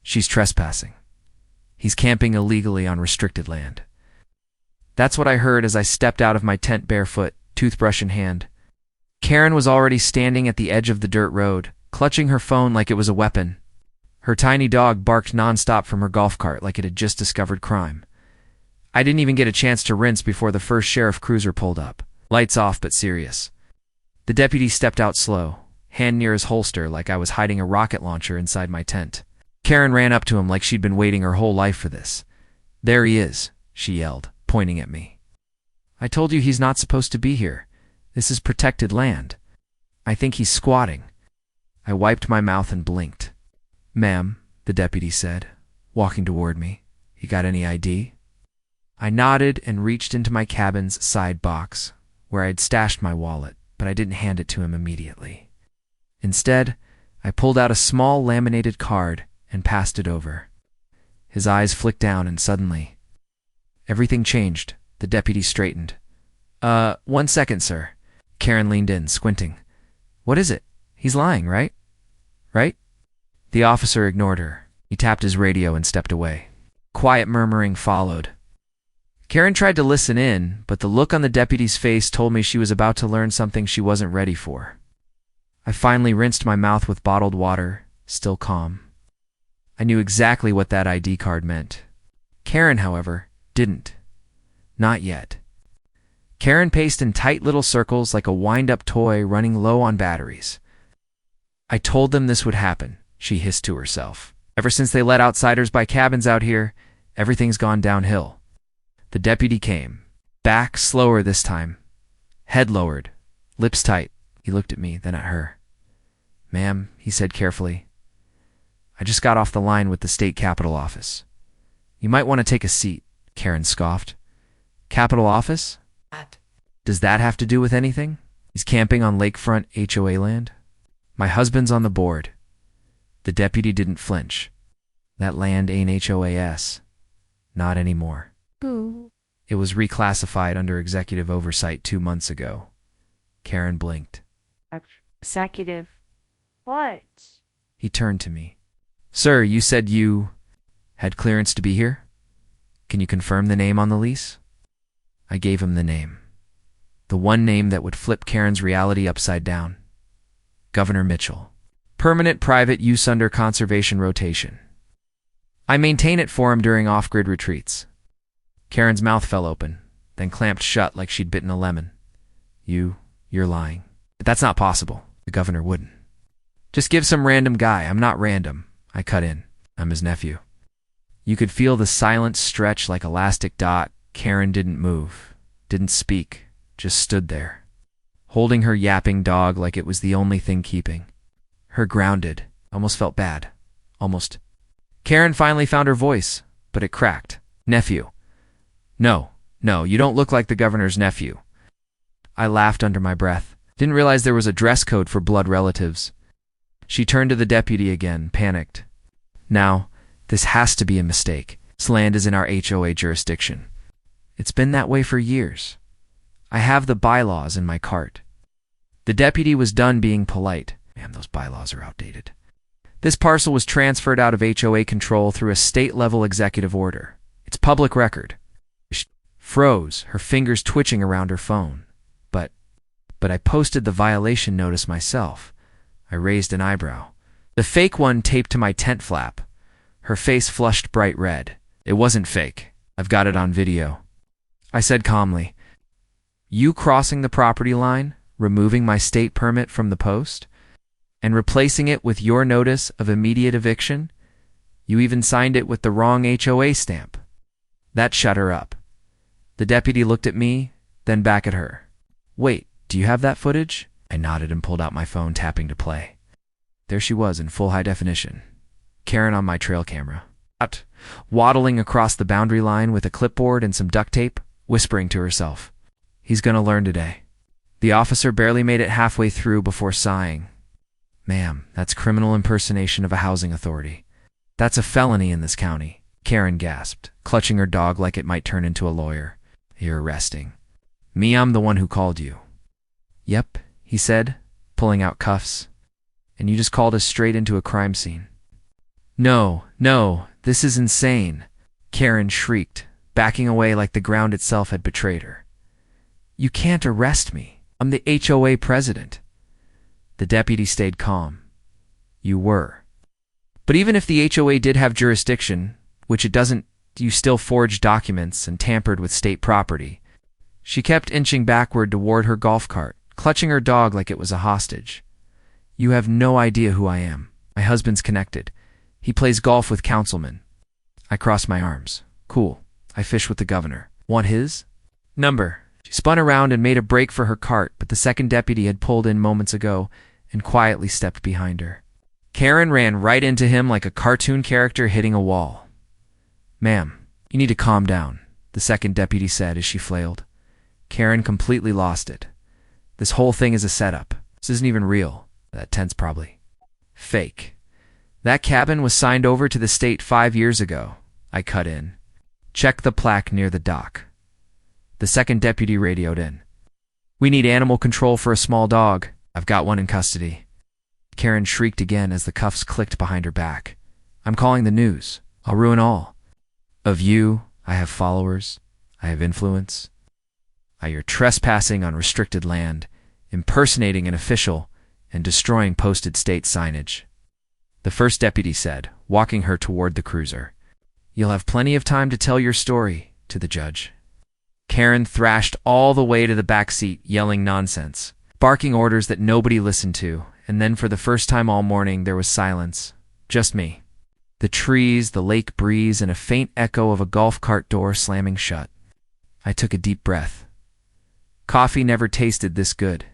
She's trespassing. He's camping illegally on restricted land. That's what I heard as I stepped out of my tent barefoot, toothbrush in hand. Karen was already standing at the edge of the dirt road, clutching her phone like it was a weapon. Her tiny dog barked nonstop from her golf cart like it had just discovered crime. I didn't even get a chance to rinse before the first sheriff cruiser pulled up. Lights off but serious. The deputy stepped out slow, hand near his holster like I was hiding a rocket launcher inside my tent. Karen ran up to him like she'd been waiting her whole life for this. "There he is," she yelled, pointing at me. "I told you he's not supposed to be here. This is protected land. I think he's squatting." I wiped my mouth and blinked. "Ma'am," the deputy said, walking toward me. "You got any ID?" I nodded and reached into my cabin's side box, where I had stashed my wallet, but I didn't hand it to him immediately. Instead, I pulled out a small laminated card and passed it over. His eyes flicked down and suddenly, everything changed. The deputy straightened. 1 second, sir." Karen leaned in, squinting. "What is it? He's lying, right? Right?" The officer ignored her. He tapped his radio and stepped away. Quiet murmuring followed. Karen tried to listen in, but the look on the deputy's face told me she was about to learn something she wasn't ready for. I finally rinsed my mouth with bottled water, still calm. I knew exactly what that ID card meant. Karen, however, didn't. Not yet. Karen paced in tight little circles like a wind-up toy running low on batteries. "I told them this would happen," she hissed to herself. "Ever since they let outsiders buy cabins out here, everything's gone downhill." The deputy came. Back, slower this time. Head lowered. Lips tight. He looked at me, then at her. "Ma'am," he said carefully, "I just got off the line with the state capitol office. You might want to take a seat," Karen scoffed. "Capitol office? Does that have to do with anything? He's camping on lakefront HOA land? My husband's on the board." The deputy didn't flinch. "That land ain't HOAS. Not anymore. It was reclassified under executive oversight 2 months ago." Karen blinked. "Executive? What?" He turned to me. "Sir, you said you had clearance to be here? Can you confirm the name on the lease?" I gave him the name. The one name that would flip Karen's reality upside down. Governor Mitchell. Permanent private use under conservation rotation. I maintain it for him during off-grid retreats. Karen's mouth fell open, then clamped shut like she'd bitten a lemon. You're lying. But that's not possible. The governor wouldn't. "Just give some random guy. I'm not random," I cut in. "I'm his nephew." You could feel the silence stretch like elastic dot. Karen didn't move, didn't speak, just stood there, holding her yapping dog like it was the only thing keeping her grounded. Almost felt bad. Almost. Karen finally found her voice, but it cracked. "Nephew. No, you don't look like the governor's nephew." I laughed under my breath. Didn't realize there was a dress code for blood relatives. She turned to the deputy again, panicked. "Now, this has to be a mistake. This land is in our HOA jurisdiction. It's been that way for years. I have the bylaws in my cart." The deputy was done being polite. "Man, those bylaws are outdated. This parcel was transferred out of HOA control through a state-level executive order. It's public record." She froze, her fingers twitching around her phone. But I posted the violation notice myself." I raised an eyebrow. "The fake one taped to my tent flap." Her face flushed bright red. "It wasn't fake. I've got it on video." I said calmly, "You crossing the property line, removing my state permit from the post, and replacing it with your notice of immediate eviction? You even signed it with the wrong HOA stamp." That shut her up. The deputy looked at me, then back at her. "Wait, do you have that footage?" I nodded and pulled out my phone, tapping to play. There she was in full high definition. Karen on my trail camera. Waddling across the boundary line with a clipboard and some duct tape, whispering to herself. "He's gonna learn today." The officer barely made it halfway through before sighing. "Ma'am, that's criminal impersonation of a housing authority. That's a felony in this county," Karen gasped, clutching her dog like it might turn into a lawyer. "You're arresting me. I'm the one who called you." "Yep," he said, pulling out cuffs. "And you just called us straight into a crime scene." No, no, this is insane, Karen shrieked, backing away like the ground itself had betrayed her. You can't arrest me. I'm the HOA president. The deputy stayed calm. You were. But even if the HOA did have jurisdiction, which it doesn't, you still forged documents and tampered with state property. She kept inching backward toward her golf cart, clutching her dog like it was a hostage. You have no idea who I am. My husband's connected. He plays golf with councilmen. I crossed my arms. Cool. I fish with the governor. Want his number? She spun around and made a break for her cart, but the second deputy had pulled in moments ago and quietly stepped behind her. Karen ran right into him like a cartoon character hitting a wall. Ma'am, you need to calm down, the second deputy said as she flailed. Karen completely lost it. This whole thing is a setup. This isn't even real. That tent's probably fake. That cabin was signed over to the state 5 years ago. I cut in. Check the plaque near the dock. The second deputy radioed in. We need animal control for a small dog. I've got one in custody. Karen shrieked again as the cuffs clicked behind her back. I'm calling the news. I'll ruin all of you. I have followers. I have influence. You're trespassing on restricted land, impersonating an official, and destroying posted state signage. The first deputy said, walking her toward the cruiser. You'll have plenty of time to tell your story, to the judge. Karen thrashed all the way to the back seat, yelling nonsense, barking orders that nobody listened to, and then for the first time all morning there was silence. Just me. The trees, the lake breeze, and a faint echo of a golf cart door slamming shut. I took a deep breath. Coffee never tasted this good.